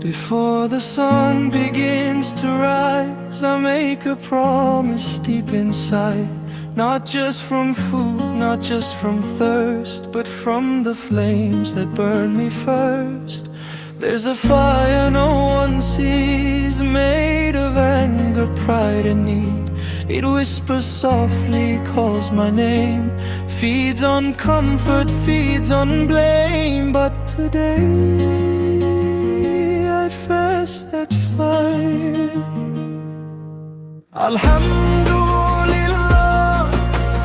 Before the sun begins to rise, I make a promise deep inside. Not just from food, not just from thirst, but from the flames that burn me first. There's a fire no one sees, made of anger, pride and need. It whispers softly, calls my name, feeds on comfort, feeds on blame. But today I face that fire. Alhamdulillah,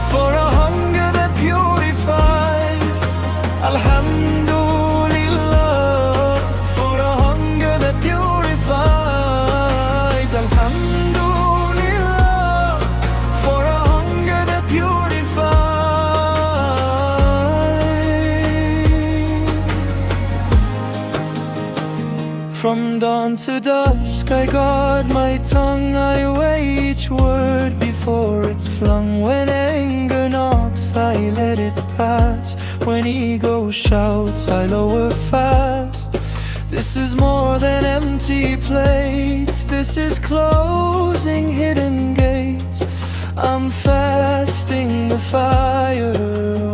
for a hunger that purifies. Alhamdulillah, for a hunger that purifies. Alhamdulillah, for a hunger that purifies. From dawn to dusk I guard my tongue, I weigh each word before it's flung. When anger knocks, I let it pass. When ego shouts, I lower fast. This is more than empty plates, this is closing hidden gates. I'm fasting the fire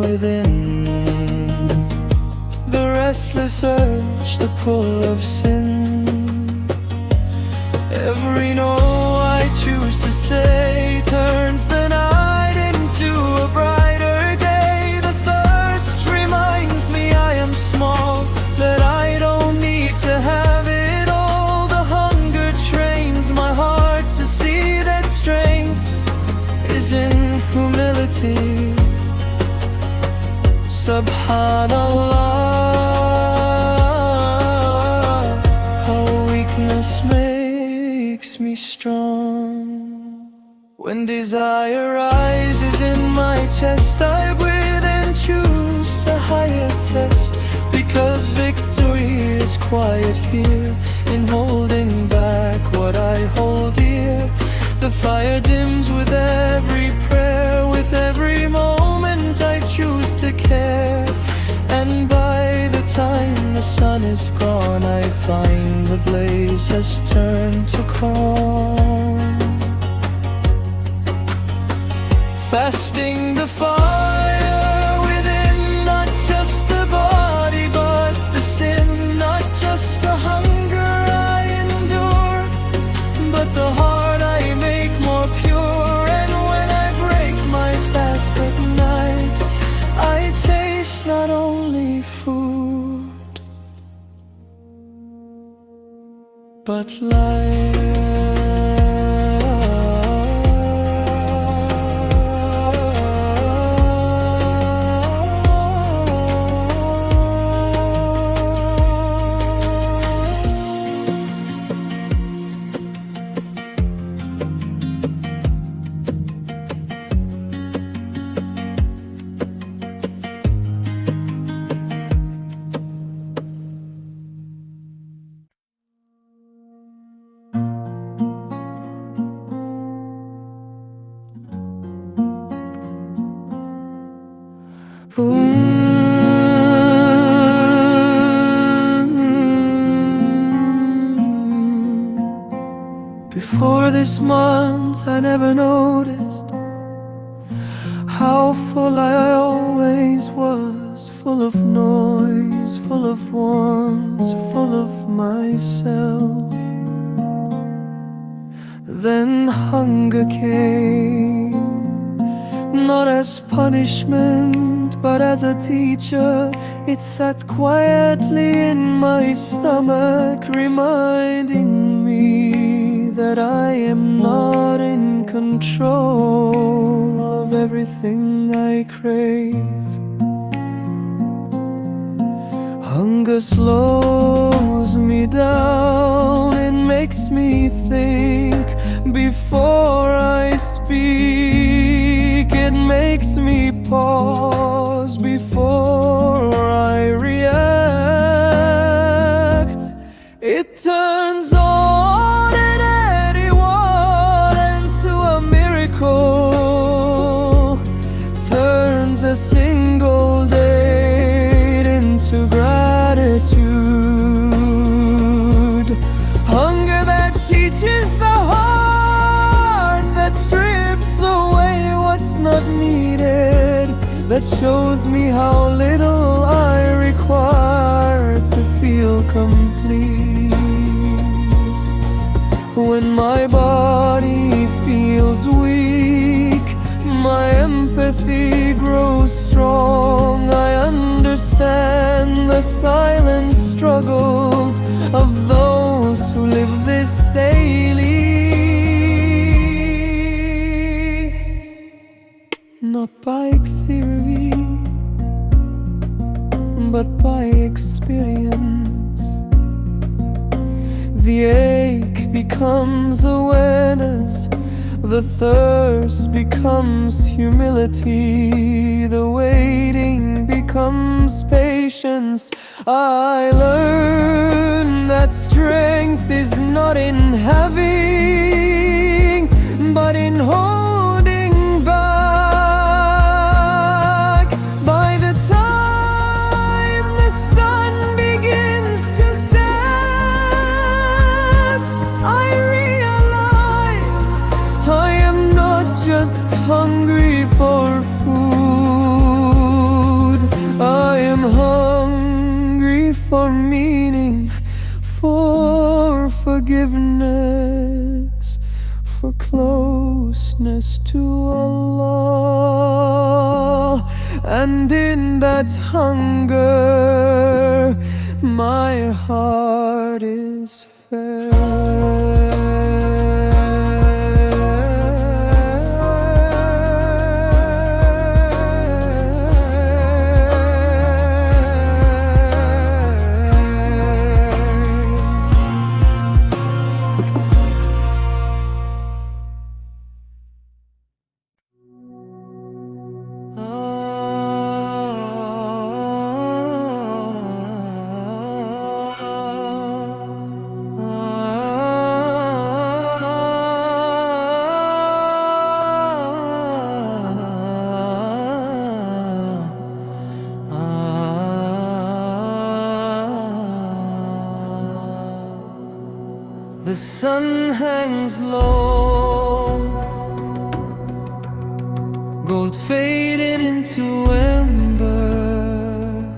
within, the restless urge, the pull of sin. Every no I choose to say turns the night into a brighter day. The thirst reminds me I am small, that I don't need to have it all. The hunger trains my heart to see that strength is in humility. Subhanallah, how weakness makes me strong. When desire rises in my chest, I breathe and choose the higher test. Because victory is quiet here, in holding back what I hold dear. The fire dims with every prayer, with every moment I choose to care. And by the time the sun is gone, I find the blaze has turned to calm. Fasting the fire within, not just the body but the sin. Not just the hunger I endure, but the heart I make more pure. And when I break my fast at night, I taste not only food, but life. Before this month I never noticed how full I always was. Full of noise, full of wants, full of myself. Then hunger came, not as punishment but as a teacher. It sat quietly in my stomach, reminding me that I am not in control of everything I crave. Hunger slows me down, it makes me think before I speak. It makes me pause before I react. It turns ordinary water into a miracle, turns a single day into gratitude. that shows me how little I require to feel complete. When my body feels weak, my empathy grows strong. I understand the silent struggles of those who live this daily. Not by theory, but by experience. The ache becomes awareness, the thirst becomes humility, the waiting becomes patience. I learn that strength is not in having, but in holding back. By the time the sun begins to set, I realize I am not just hungry for food. I am hungry for meaning, for forgiveness, for closeness to Allah. And in that hunger, my heart is fed. The sun hangs low, gold fading into ember,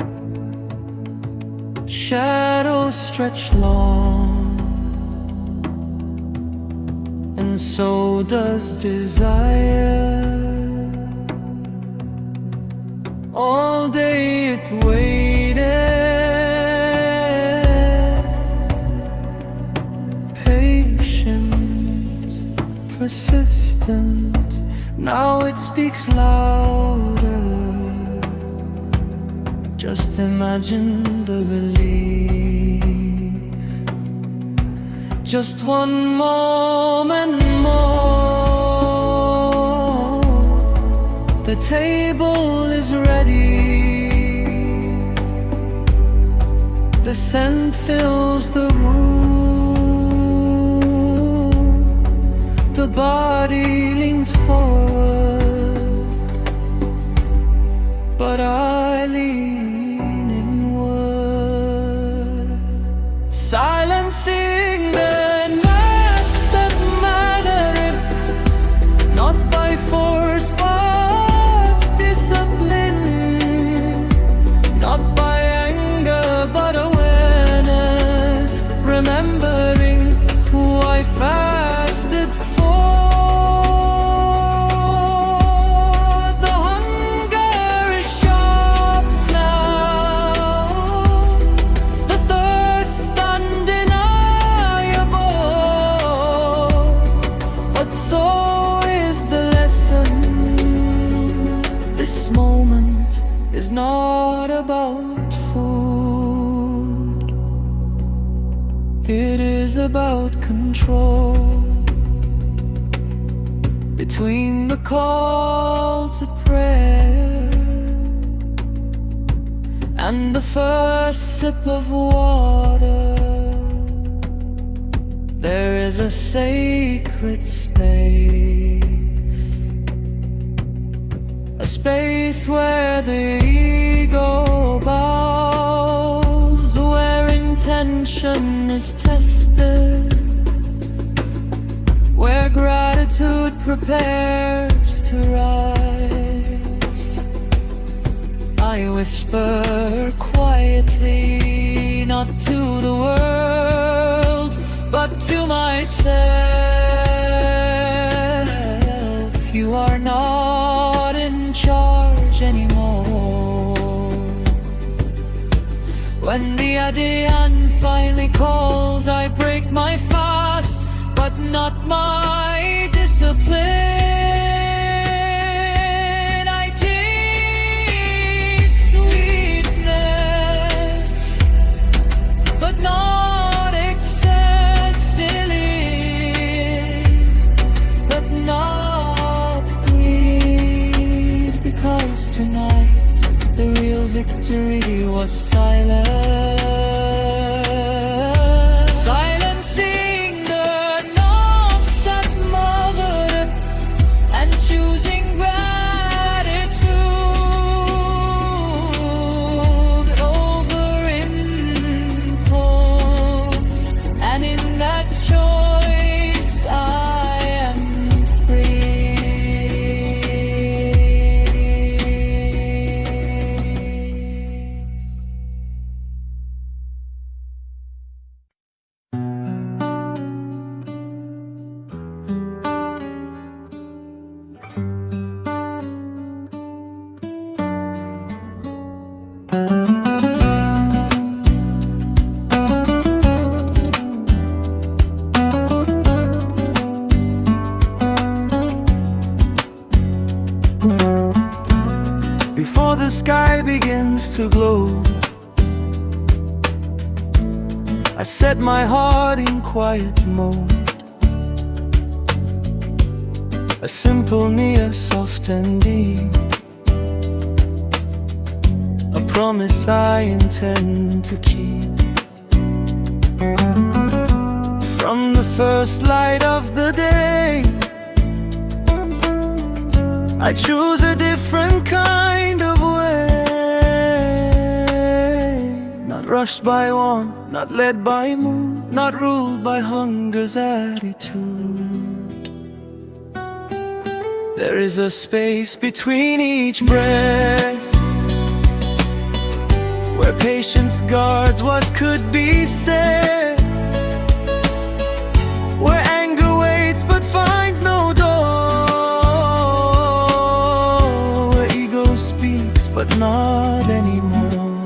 shadows stretch long, and so does desire. All day it waited, persistent. Now it speaks louder. Just imagine the relief. Just one moment more, the table is ready. The scent fills the room. The body leans forward, but I lean inward, silencing the nafs at madrib, not by force but discipline, not by anger but awareness, remembering who I fasted for. Is not about food, it is about control. Between the call to prayer and the first sip of water, there is a sacred space, a space where the ego bows, where intention is tested, where gratitude prepares to rise. I whisper quietly, not to the world, but to myself. You are not in charge anymore. When the Adhan finally calls, I break my fast, but not my discipline. I taste sweetness, but not excessively, but not greed, because tonight the real victory was silence. Before the sky begins to glow, I set my heart in quiet mode. A simple nia, soft and deep, a promise I intend to keep. From the first light of the day, I choose a different kind of way. Not rushed by want, not led by mood, not ruled by hunger's attitude. There is a space between each breath, where patience guards what could be said, where anger waits but finds no door, where ego speaks but not anymore.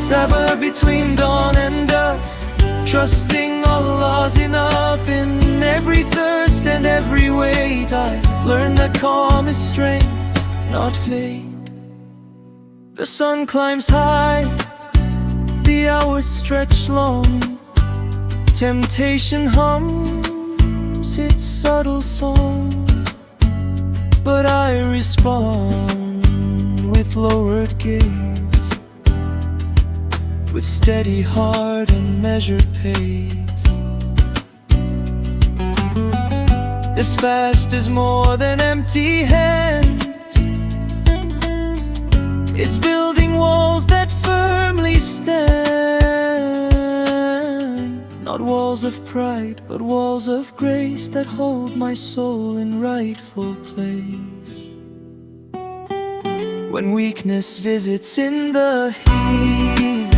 Sabr between dawn and dusk, trusting Allah's enough in every thirst and every weight. I learned that calm is strength, not fate. The sun climbs high, the hours stretch long, temptation hums its subtle song, but I respond with lowered gaze, with steady heart and measured pace. This fast is more than empty hands, it's building walls that firmly stand. Not walls of pride, but walls of grace that hold my soul in rightful place. When weakness visits in the heat,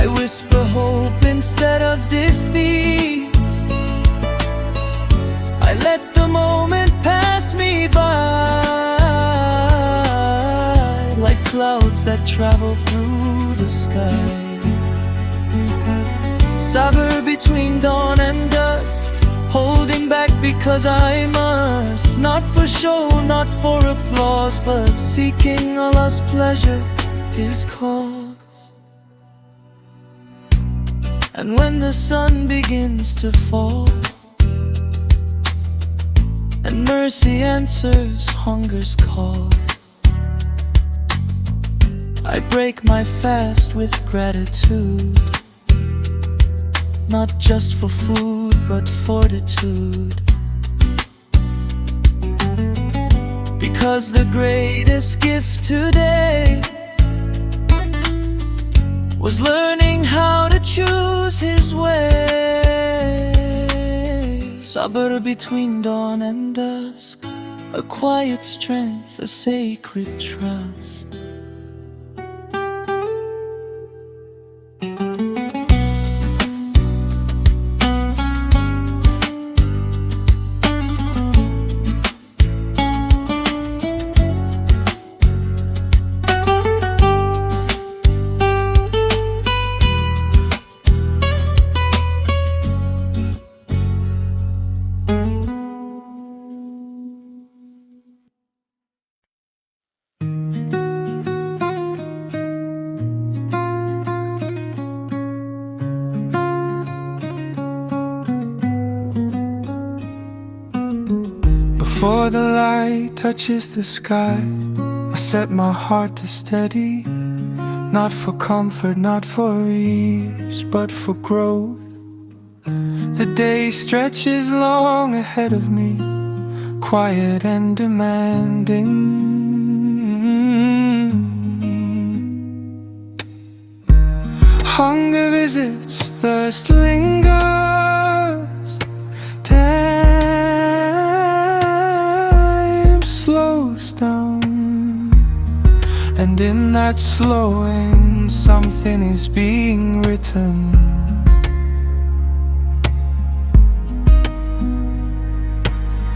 I whisper hope instead of defeat. I let the moment pass me by, like clouds that travel through the sky. Sabr between dawn and dusk, holding back because I must. Not for show, not for applause, but seeking Allah's pleasure, His cause. And when the sun begins to fall, and mercy answers hunger's call, I break my fast with gratitude, not just for food, but fortitude. Because the greatest gift today was learning how to choose His way. Sabr between dawn and dusk, a quiet strength, a sacred trust. Before the light touches the sky, I set my heart to steady, not for comfort, not for ease, but for growth. The day stretches long ahead of me, quiet and demanding. Hunger visits, thirst lingers, time slows down, and in that slowing something is being written.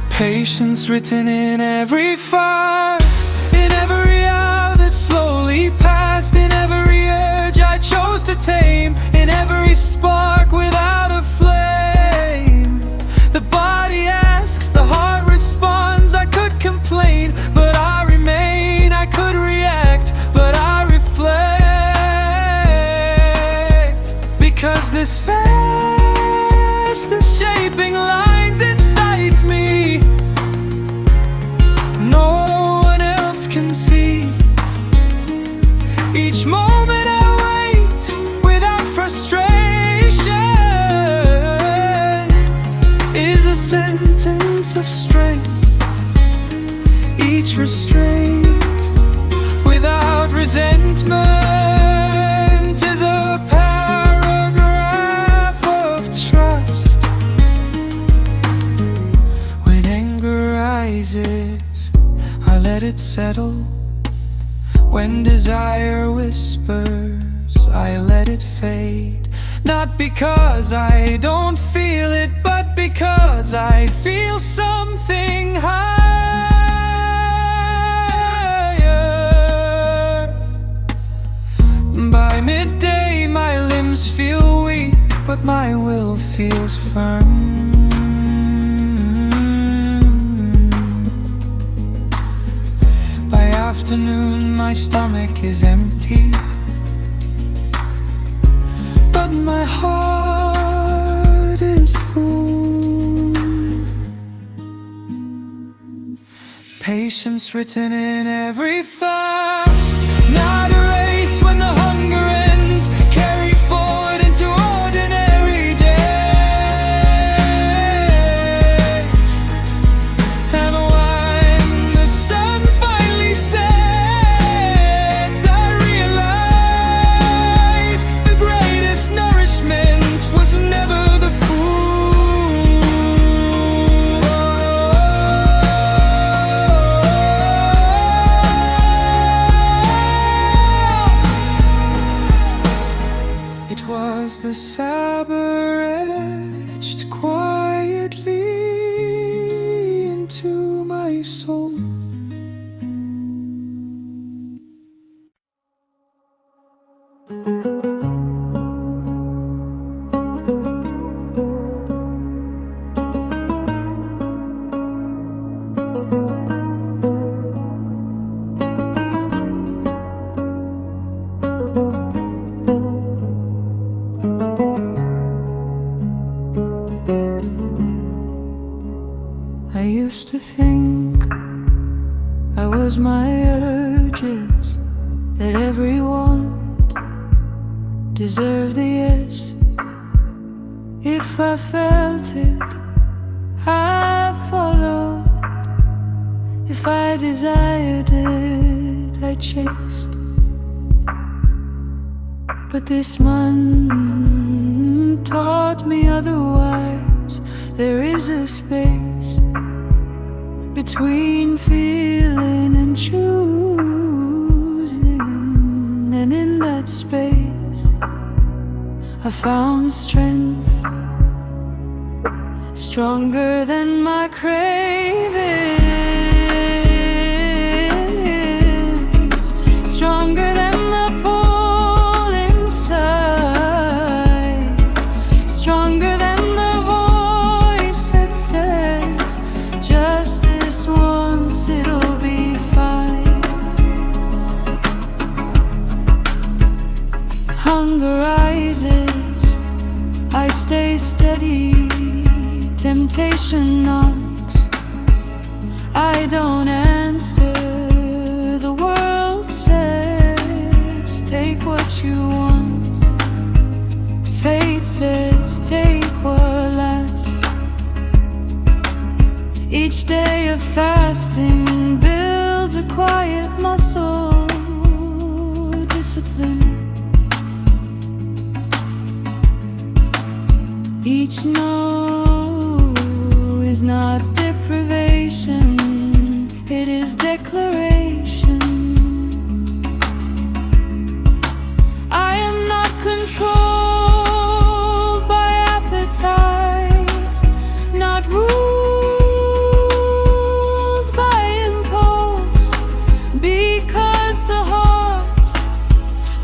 Patience written in every fast, in every hour that slowly passed, in every urge I chose to tame, in every spark without a flame. The body asks, the heart responds. I could complain, but I remain. I could react, but I reflect. Because this fast is shaping lines inside me no one else can see. Each moment I wait without frustration is a sentence of strength. Each restraint without resentment is a paragraph of trust. When anger rises, I let it settle. When desire whispers, I let it fade. Not because I don't feel it, but because I feel something higher. By midday my limbs feel weak, but my will feels firm. By afternoon my stomach is empty, but my heart is full. Patience written in every fast, not a race when the hunger ends, carried forward into ordinary days. And when the sun finally sets, I realize the greatest nourishment was never the food. It was the saber etched quietly into my soul. I used to think I was my urges, that every want deserved a yes. If I felt it, I followed. If I desired it, I chased. But this month taught me otherwise. There is a space between feeling and choosing. And in that space I found strength, stronger than my cravings, stronger than the pull inside, stronger than the voice that says, just this once, it'll be fine. Hunger rises, I stay steady. Temptation knocks, I don't answer. The world says, take what you want. Fate says, take what lasts. Each day of fasting builds a quiet muscle, discipline. Each no is not deprivation, it is declaration. I am not controlled by appetite, not ruled by impulse, because the heart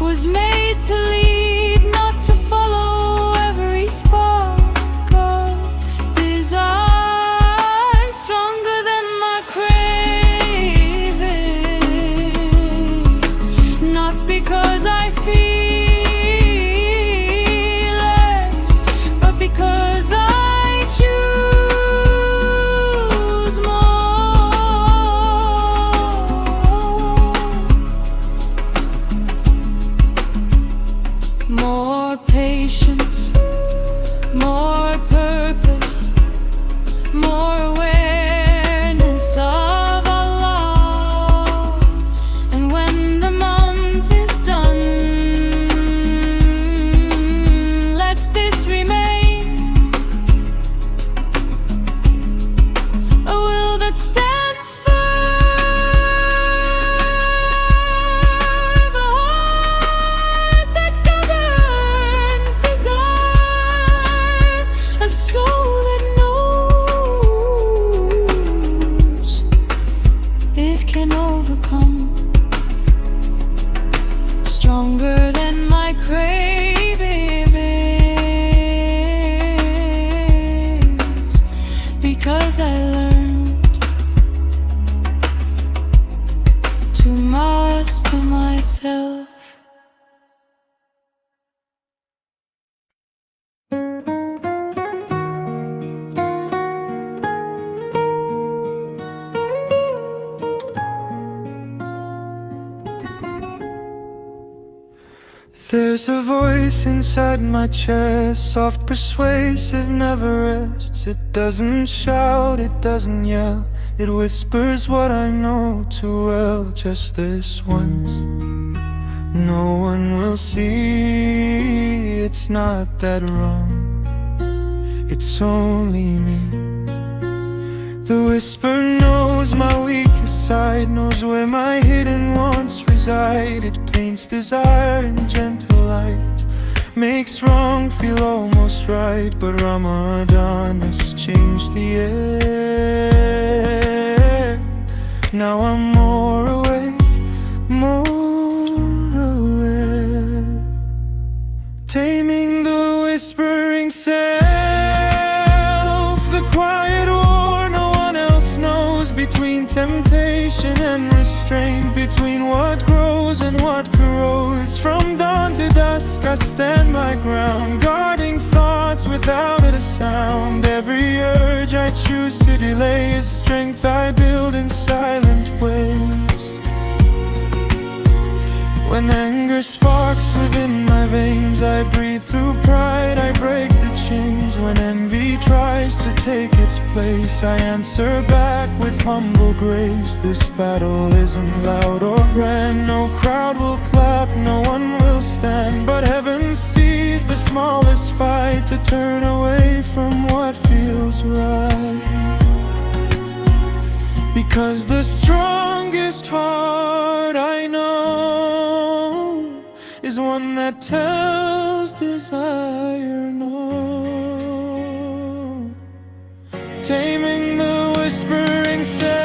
was made to lead, not to follow every spark of desire. Because I feel less, but because I choose more patience, more purpose, more awareness of Allah. And when the month is done, let this remain a will that stands firm, a heart that governs desire, a soul that knows it can overcome, stronger than my cravings, because I learned to master myself. There's a voice inside my chest, soft, persuasive, never rests. It doesn't shout, it doesn't yell, it whispers what I know too well. Just this once, no one will see. It's not that wrong, it's only me. The whisper knows my weakest side, knows where my hidden wants reside. It paints desire in gentle light, makes wrong feel almost right. But Ramadan has changed the air. Now I'm more awake, more aware, taming the whispering self, the quiet war no one else knows, between temptation and restraint, between what grows and what corrodes. From dawn to dusk I stand my ground, guarding thoughts without a sound. Every urge I choose to delay is strength I build in silent ways. When anger sparks within my veins, I breathe through pride, I break the chains. When envy tries to take its place, I answer back with humble grace. This battle isn't loud or grand, no crowd will clap, no one will stand. But heaven sees the smallest fight to turn away from what feels right. honest heart I know is one that tells desire no. Taming the whispering self,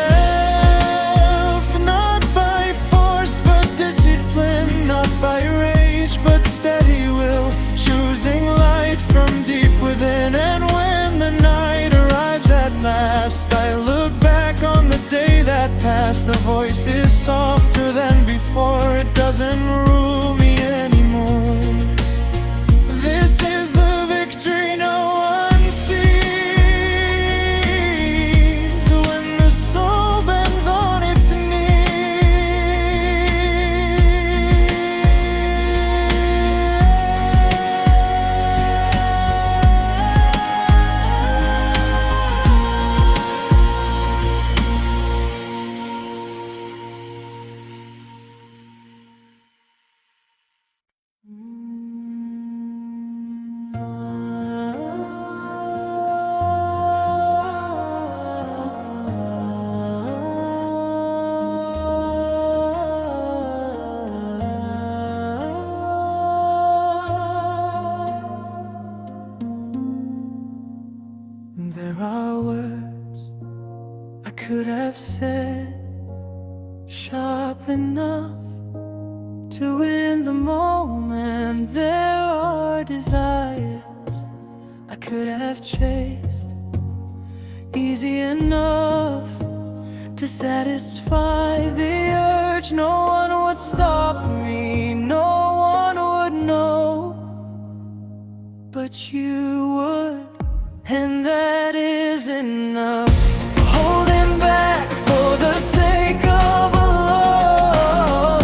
not by force but discipline, not by rage but steady will, choosing light from deep within. And when the night arrives at last, I look back on the day that passed. The voice is softer than before, it doesn't rule me anymore. This is the victory no one sees, when the soul bends on its There are words I could have said, sharp enough to win the moment. There are desires I could have chased, easy enough to satisfy the urge. No one would stop me, no one would know, but you would. And that is enough. Holding back for the sake of Allah,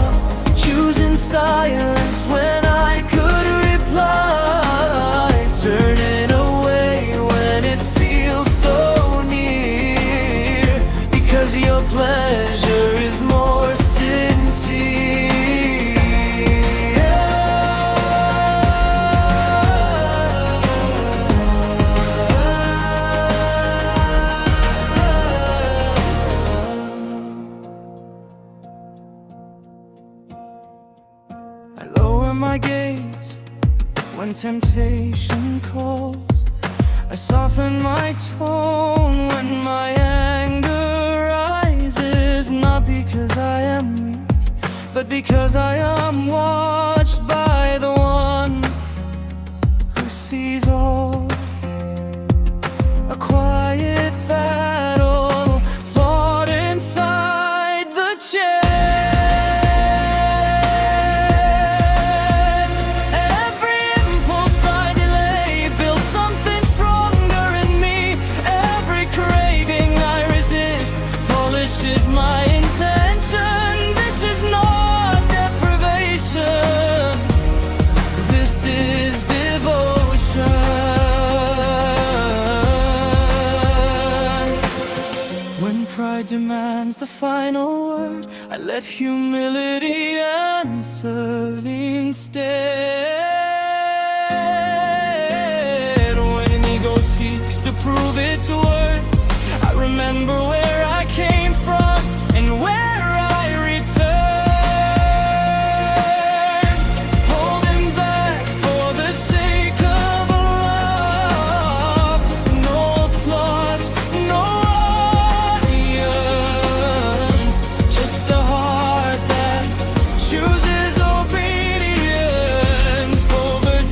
choosing silence when I could reply, turning away when it feels so near, because your pleasure is more sincere. I lower my gaze when temptation calls. I soften my tone when my anger rises, not because I am weak, but because I am watched by the one who sees all. A quiet battle fought inside the chest. Pride demands the final word, I let humility answer instead. When ego seeks to prove its worth, I remember where I came from and where I return. Holding back for the sake of love, no applause, no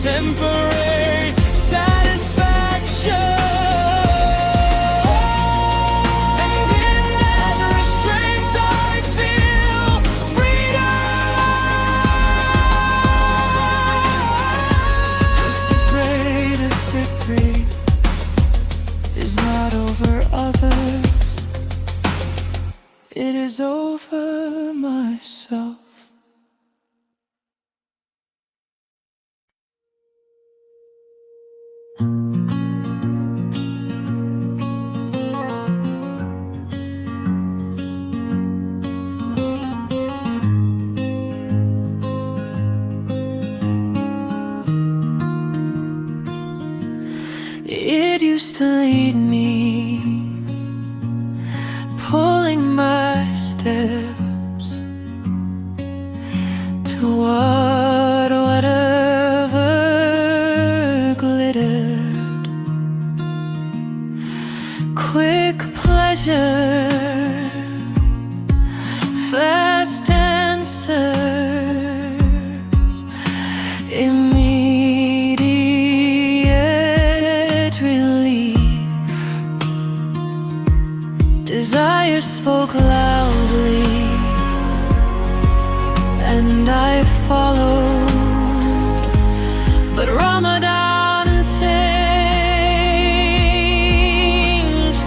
temporary satisfaction. And in that restraint I feel freedom. 'Cause the greatest victory is not over others, it is over myself. It used to lead me, pulling my step fear spoke loudly, and I followed. But Ramadan changed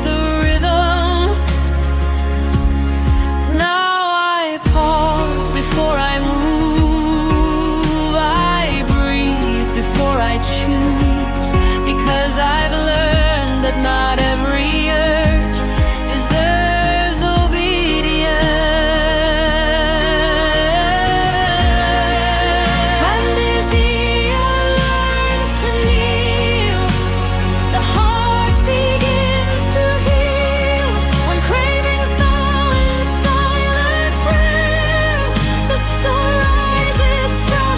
the rhythm. Now I pause before I move. I breathe before I choose, because I've learned that not every urge deserves obedience. When desire learns to kneel, the heart begins to heal. When cravings thaw in silent prayer, the soul rises from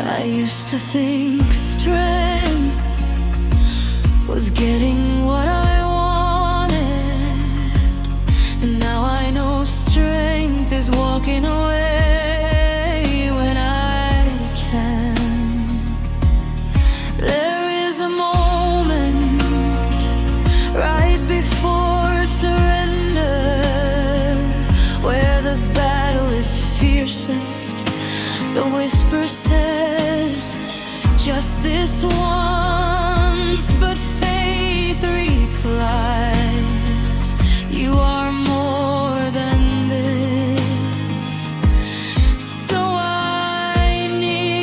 I used to think strength was getting what I wanted, and now I know strength is walking away when I can. There is a moment right before surrender where the battle is fiercest. The whisper says, just this once, but faith replies, you are more than this. So I kneel,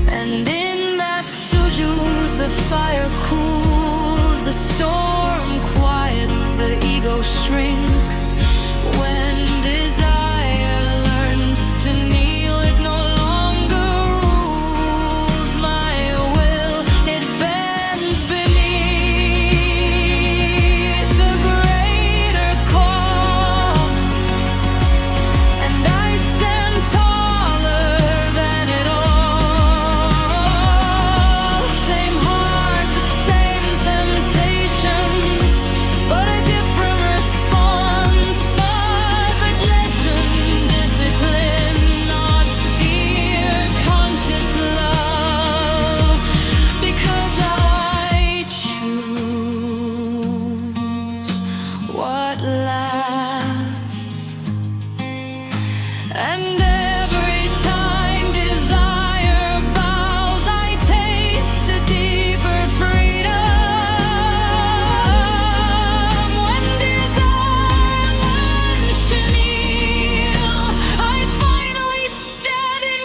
and in that sujood the fire cools, the storm quiets, the ego shrinks. When desire learns to kneel, it no longer rules my will. It bends beneath the greater call, and I stand taller than it all. Same heart, the same temptations, but a different response. Moderation, discipline, not fear, conscious love, because I choose what lasts. And every time desire bows, I taste a deeper freedom. When desire learns to kneel, I finally stand in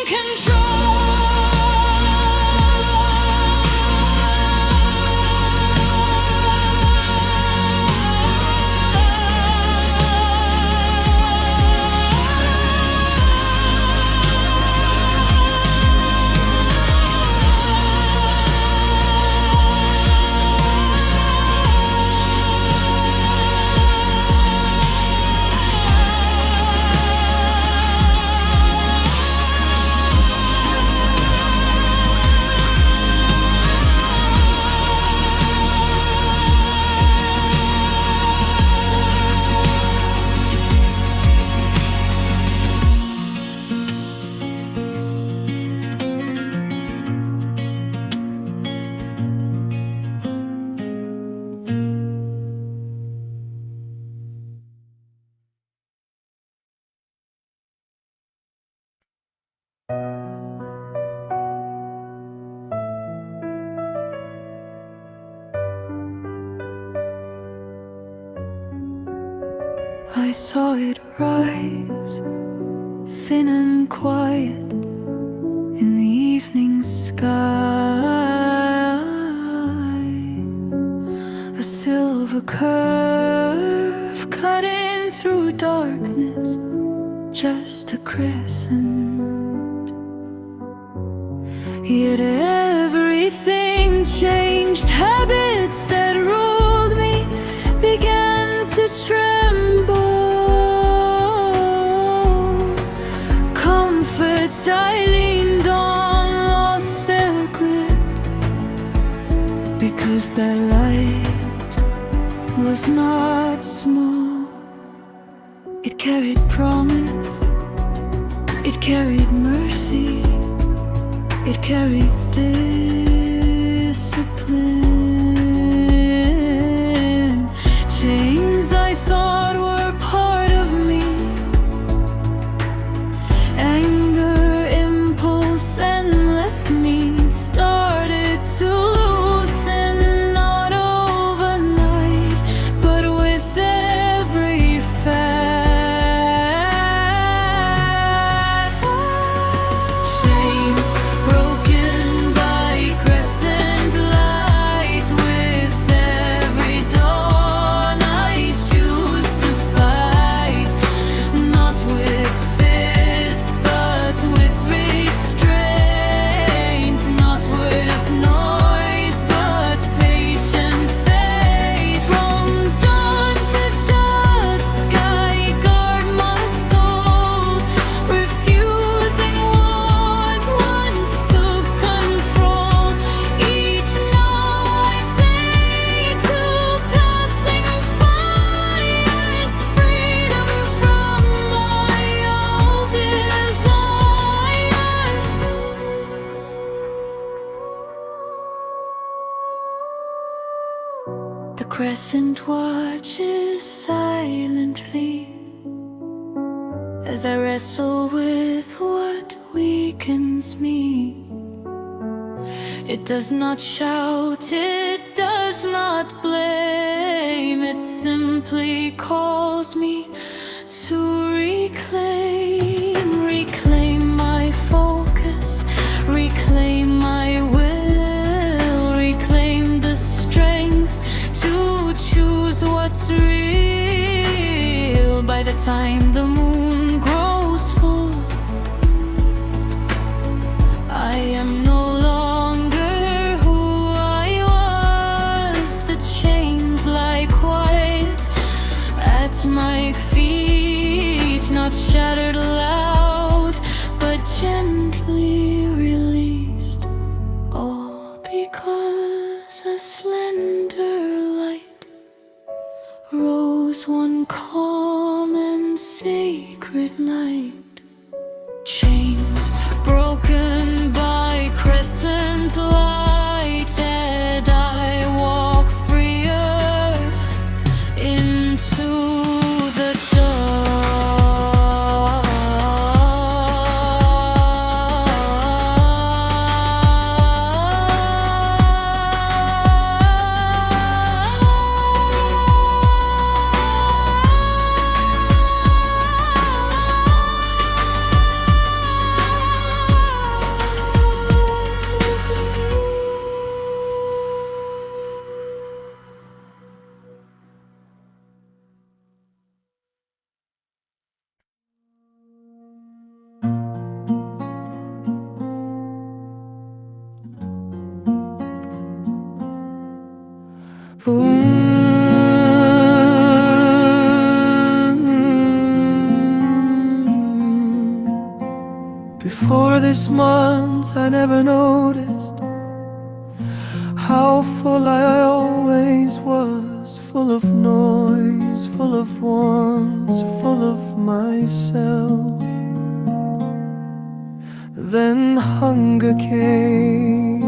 I saw it rise, thin and quiet, in the evening sky. A silver curve cutting through darkness, just a crescent. Yet everything changed. Habits that ruled me began to tremble. Comforts I leaned on lost their grip. 'cause that light was not small. It carried promise, it carried mercy, it carried discipline. Chains I thought were part of me, anger, impulse, endless need started to loosen, not overnight, but with every fast. Chains broken by crescent light, with every dawn I choose to fight, not with fist but with restraint, not with noise but patient faith. From dawn to dusk I guard my soul, refusing wars once took control. Each no I say to passing fire is freedom from my old desire. The crescent watches silently as I wrestle with what weakens me. It does not shout, it does not blame, it simply calls me to reclaim my focus, reclaim my will, reclaim the strength to choose what's real. By the time the moon grows full, I am no longer who I was. The chains lie quiet at my feet, not shattered loud, but gently released. All because a slender light rose one calm and sacred night. Chains broken by crescent light, and I walk freer into the Before this month I never noticed how full I always was, full of noise, full of wants, full of myself. Then hunger came,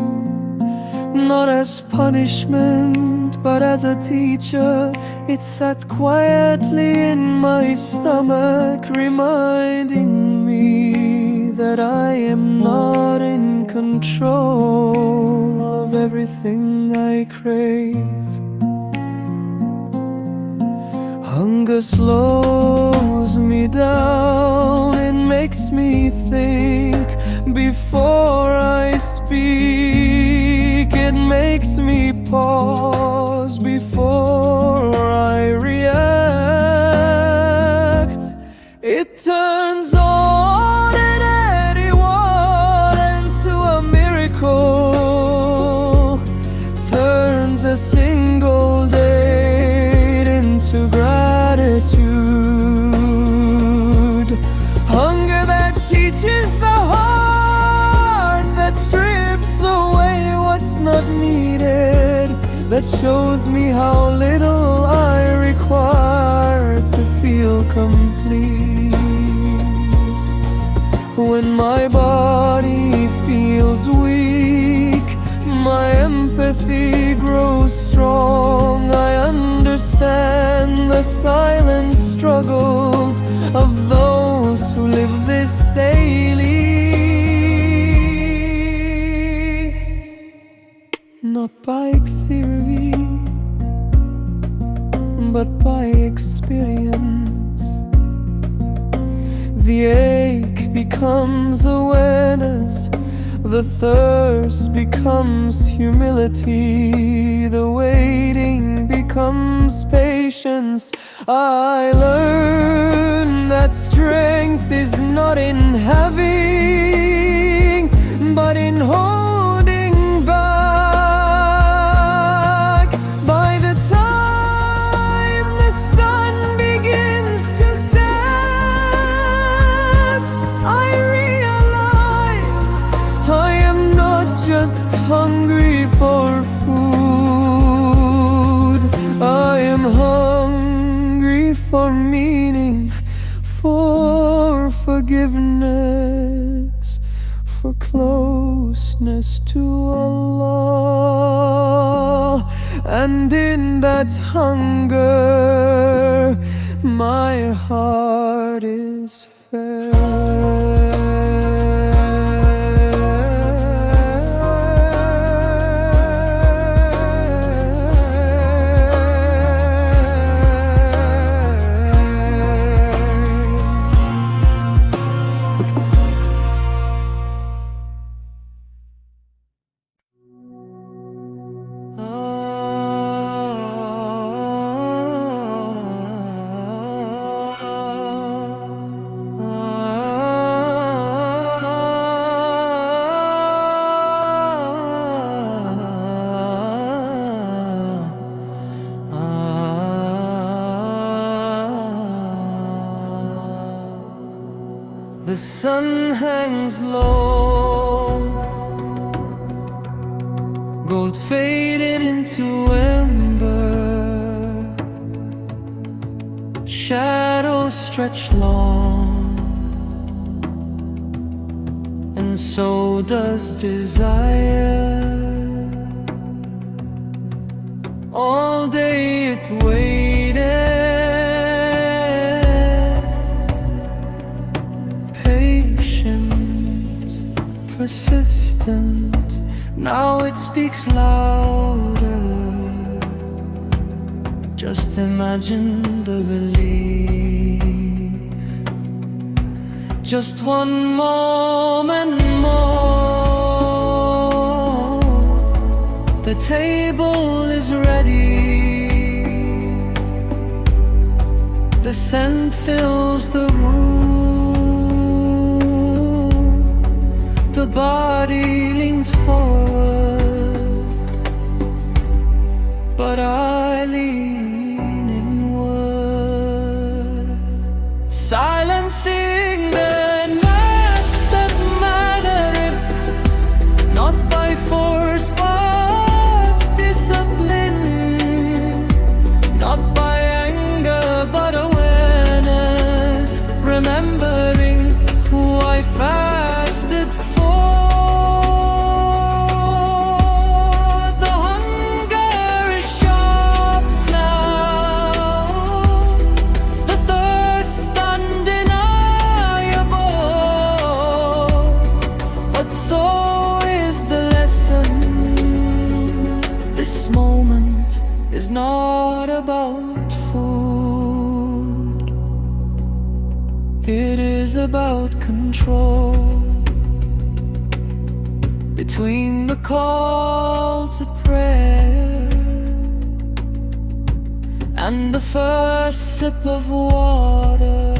not as punishment, but as a teacher. It sat quietly in my stomach, reminding me that I am not in control of everything I crave. Hunger slows me down, it makes me think before I speak. It makes me pause before I react. It turns ordinary water into a miracle, turns a single date into gratitude. Hunger that teaches the heart, that strips away what's not needed. that shows me how little I require to feel complete. When my body feels weak, my empathy grows strong. I understand the silent struggles of those who live this daily. Not by theory, but by experience. The ache becomes awareness, the thirst becomes humility, the waiting becomes patience. I learn that strength is not in having, but in holding back. By the time the sun begins to set, I realize I am not just hungry for food. I am hungry for meaning, for forgiveness, for closeness to Allah. And in that hunger, my heart is fed. The sun hangs low, gold faded into ember, shadows stretch long, and so does desire. All day it waited, persistent. Now it speaks louder. Just imagine the relief. Just one moment more, the table is ready. The scent fills the room. The body leans forward, but I lean inward, silencing the nafs at Maghrib, not by force but discipline, not by anger but awareness, remembering who I fasted for. Is not about food, it is about control. Between the call to prayer and the first sip of water,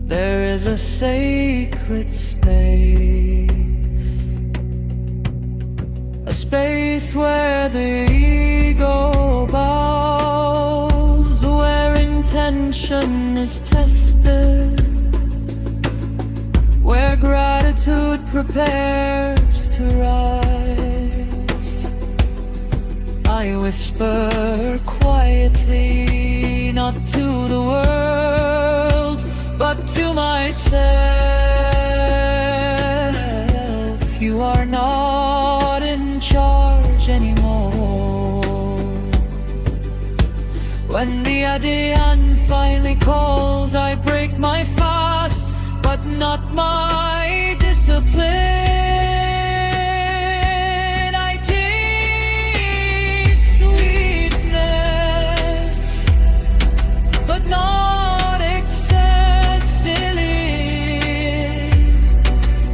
there is a sacred space, a space where the ego bows, where intention is tested, where gratitude prepares to rise. I whisper quietly, not to the world, but to myself. You are not in charge anymore. When the Adhan finally calls, I break my fast, but not my discipline. I take sweetness, but not excessively,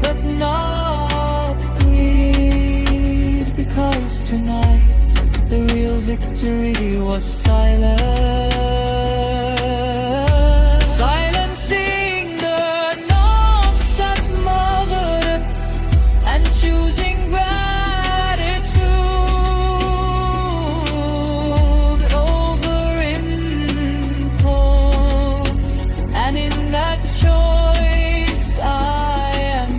but not greed, because tonight the real victory was silence. Silencing the knobs at mother and choosing gratitude over impulse. And in that choice I am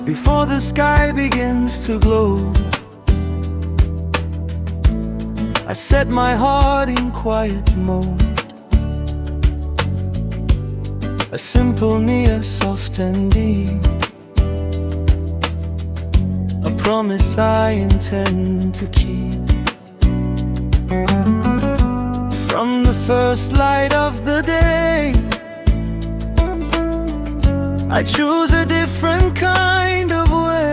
Before the sky begins to glow, I set my heart in quiet mode. A simple nia, soft and deep, a promise I intend to keep. From the first light of the day, I choose a different kind of way.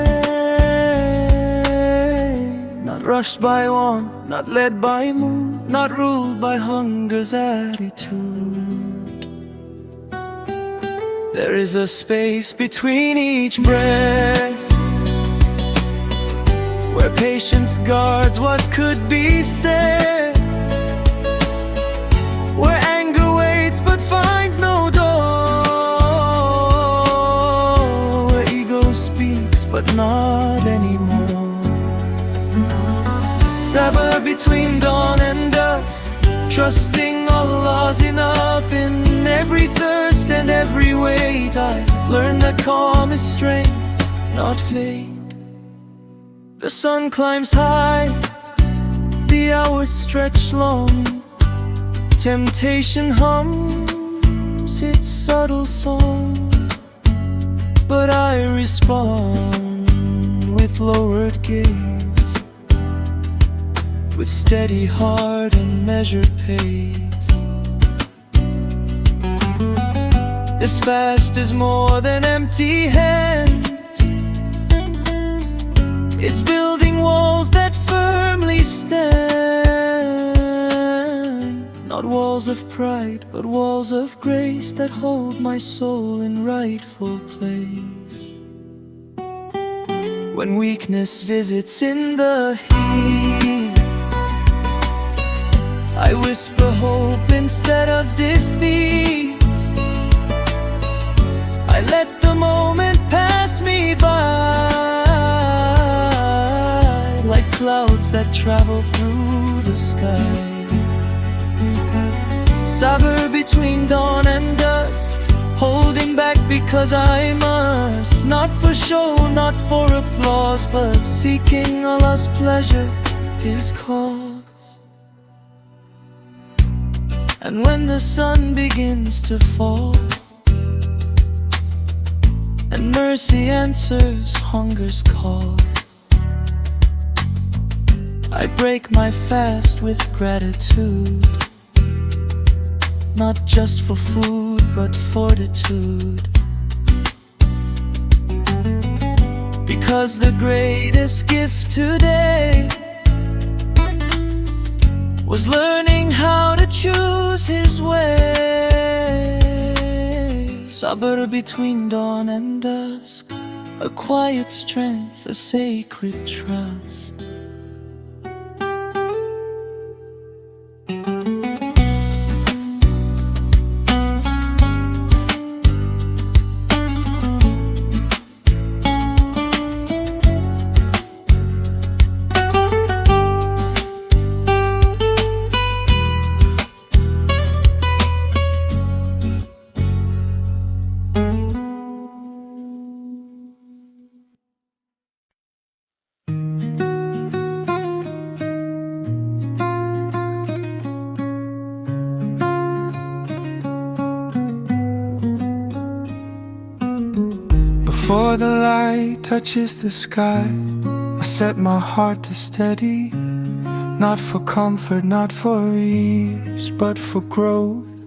Not rushed by want, not led by mood, not ruled by hunger's attitude. There is a space between each breath, where patience guards what could be said, where anger waits but finds no door, where ego speaks but not anymore. Sabr between dawn and dusk, trusting Allah's enough in every thirst and every weight. I learn that calm is strength, not fate. The sun climbs high, the hours stretch long, temptation hums its subtle song, but I respond with lowered gaze, with steady heart and measured pace. This fast is more than empty hands, it's building walls that firmly stand. Not walls of pride, but walls of grace that hold my soul in rightful place. When weakness visits in the heat, I whisper hope instead of defeat. I let the moment pass me by, like clouds that travel through the sky. Sabr between dawn and dusk, holding back because I must. Not for show, not for applause, but seeking Allah's pleasure, His cause. And when the sun begins to fall, and mercy answers hunger's call, I break my fast with gratitude, not just for food, but fortitude. Because the greatest gift today was learning how to choose His way. Sabr between dawn and dusk, a quiet strength, a sacred trust. Before the light touches the sky, I set my heart to steady. Not for comfort, not for ease, but for growth.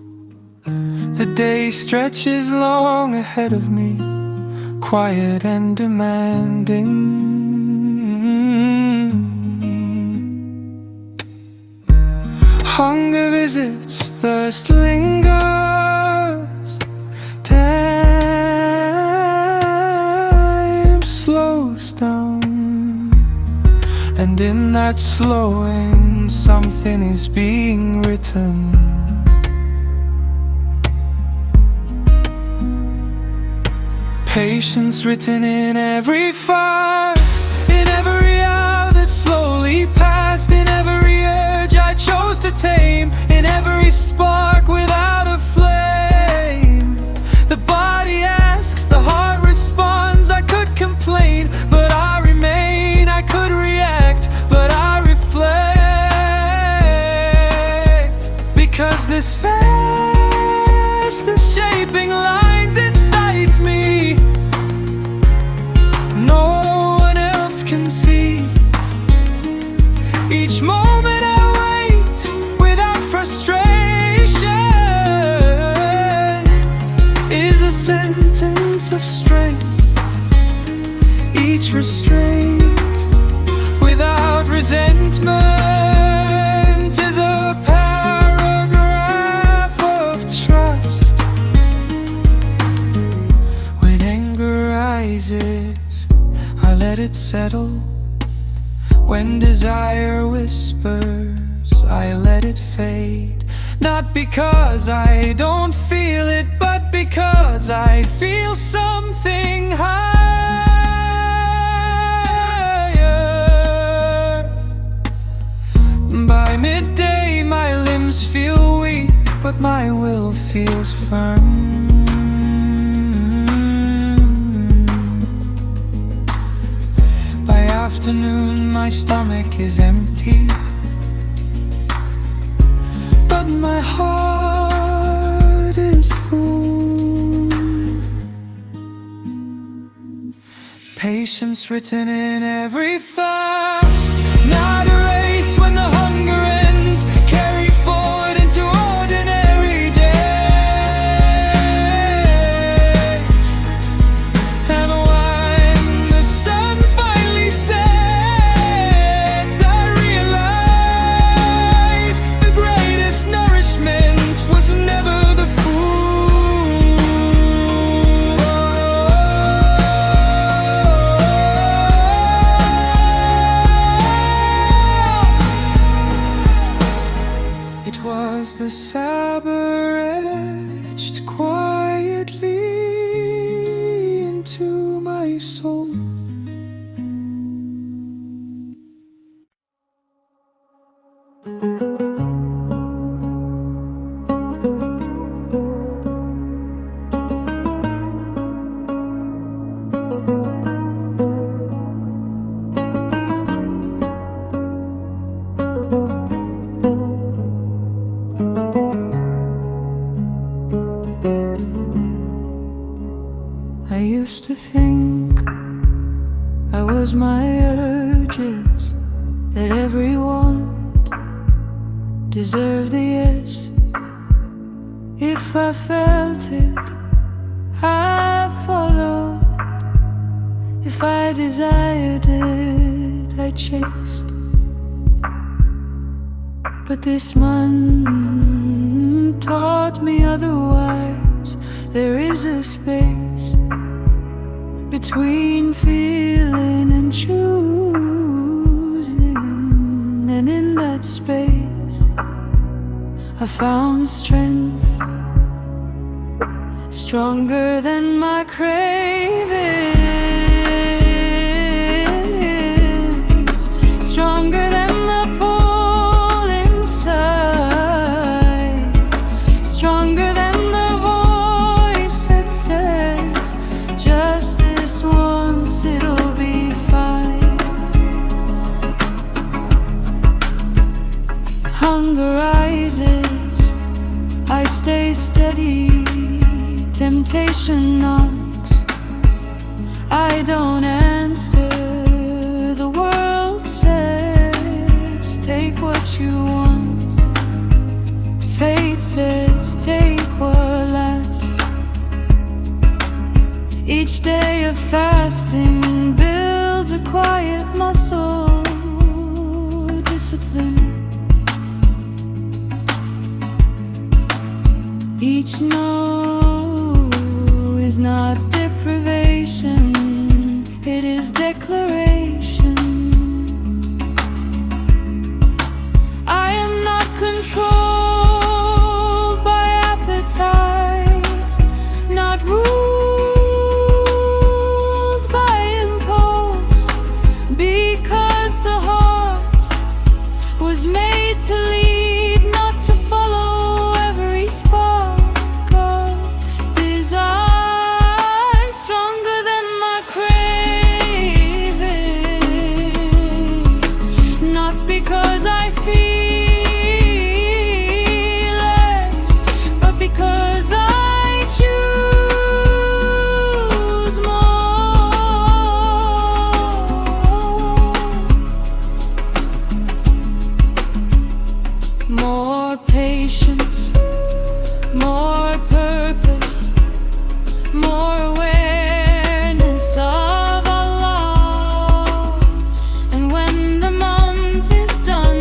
The day stretches long ahead of me, quiet and demanding. Hunger visits, thirst lingers, time slows down, and in that slowing something is being written. Patience written in every fast, in every hour that slowly passed, in every urge I chose to tame, in every spark without a flame. The body asks, the heart responds. I could complain, but I remain. I could react, but I reflect. Because this fast is shaping lines inside me no one else can see. Each moment I wait without frustration is a sentence of strength. Each restraint without resentment is a paragraph of trust. When anger rises, I let it settle. When desire whispers, I let it fade. Not because I don't feel it, but because I feel something higher. By midday my limbs feel weak, but my will feels firm. By afternoon my stomach is empty, but my heart is full. Patience written in every fast, not a race when the hunger ends. Carry forward into ordinary days. And when the sun finally sets, I realize the greatest nourishment was never the food. It was the saber etched quietly into my soul. I used to think I was my urges, that every want deserved a yes. If I felt it, I followed. If I desired it, I chased. But this man taught me otherwise. There is a space between feeling and choosing. And in that space I found strength, stronger than my cravings, stronger than the pull inside, stronger than the voice that says, just this once, it'll be fine. Hunger rises, I stay steady. Temptation knocks, I don't answer. The world says, take what you want. Fate says, take what lasts. Each day of fasting builds a quiet muscle, discipline. Each no is not deprivation, it is declaration. I am not controlled by appetite, not ruled by impulse, because the heart was made to lead, not to follow every spark of desire. Because I feel less, but because I choose more patience, more purpose, more awareness of Allah. And when the month is done,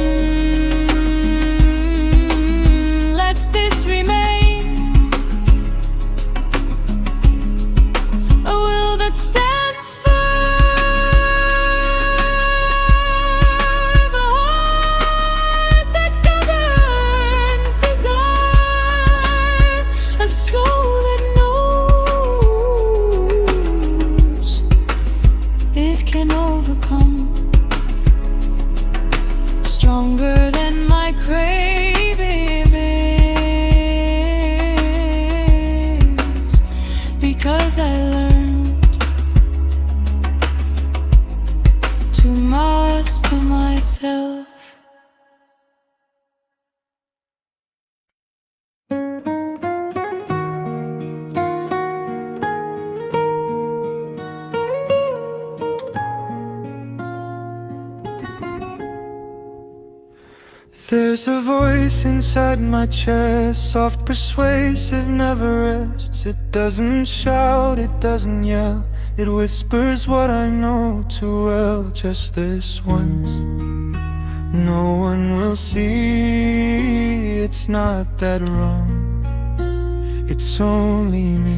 let this remain a will that stands firm, a heart that governs desire, a soul that knows it can overcome, stronger than my cravings, because I learned to master myself. There's a voice inside my chest, soft, persuasive, never rests. It doesn't shout, it doesn't yell, it whispers what I know too well. Just this once, no one will see. It's not that wrong, it's only me.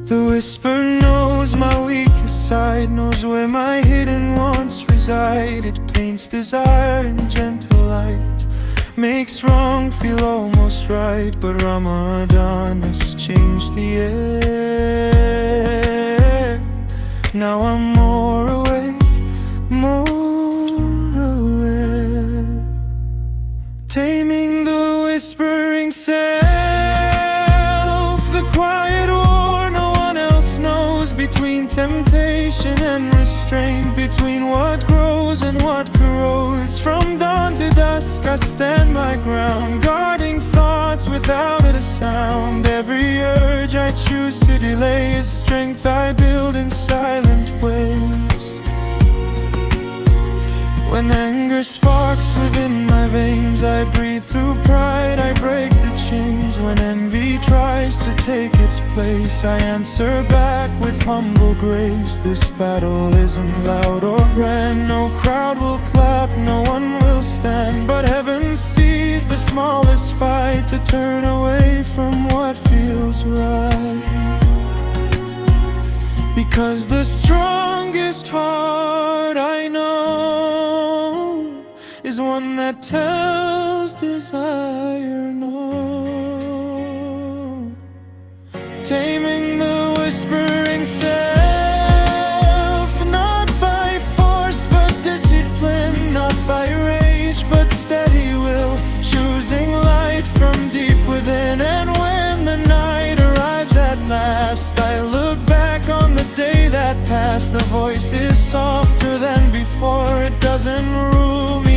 The whisper knows my weakest side, knows where my hidden wants reside. It paints desire in gentle light, makes wrong feel almost right. But Ramadan has changed the air. Now I'm more awake, more aware, taming the whispering self, the quiet war no one else knows, between temptation and restraint, between what grows and what corrodes. From dawn to dusk I stand my ground, guarding thoughts without a sound. Every urge I choose to delay is strength I build in silent ways. When anger sparks within my veins, I breathe through pride, I break the chains. When envy tries to take its place, I answer back with humble grace. This battle isn't loud or grand, no crowd will clap, no one will stand. But heaven sees the smallest fight to turn away from what feels right. Because the strongest heart I know is one that tells desire no. Taming the whispering self, not by force but discipline, not by rage but steady will, choosing light from deep within. And when the night arrives at last, I look back on the day that passed. The voice is softer than before, it doesn't rule me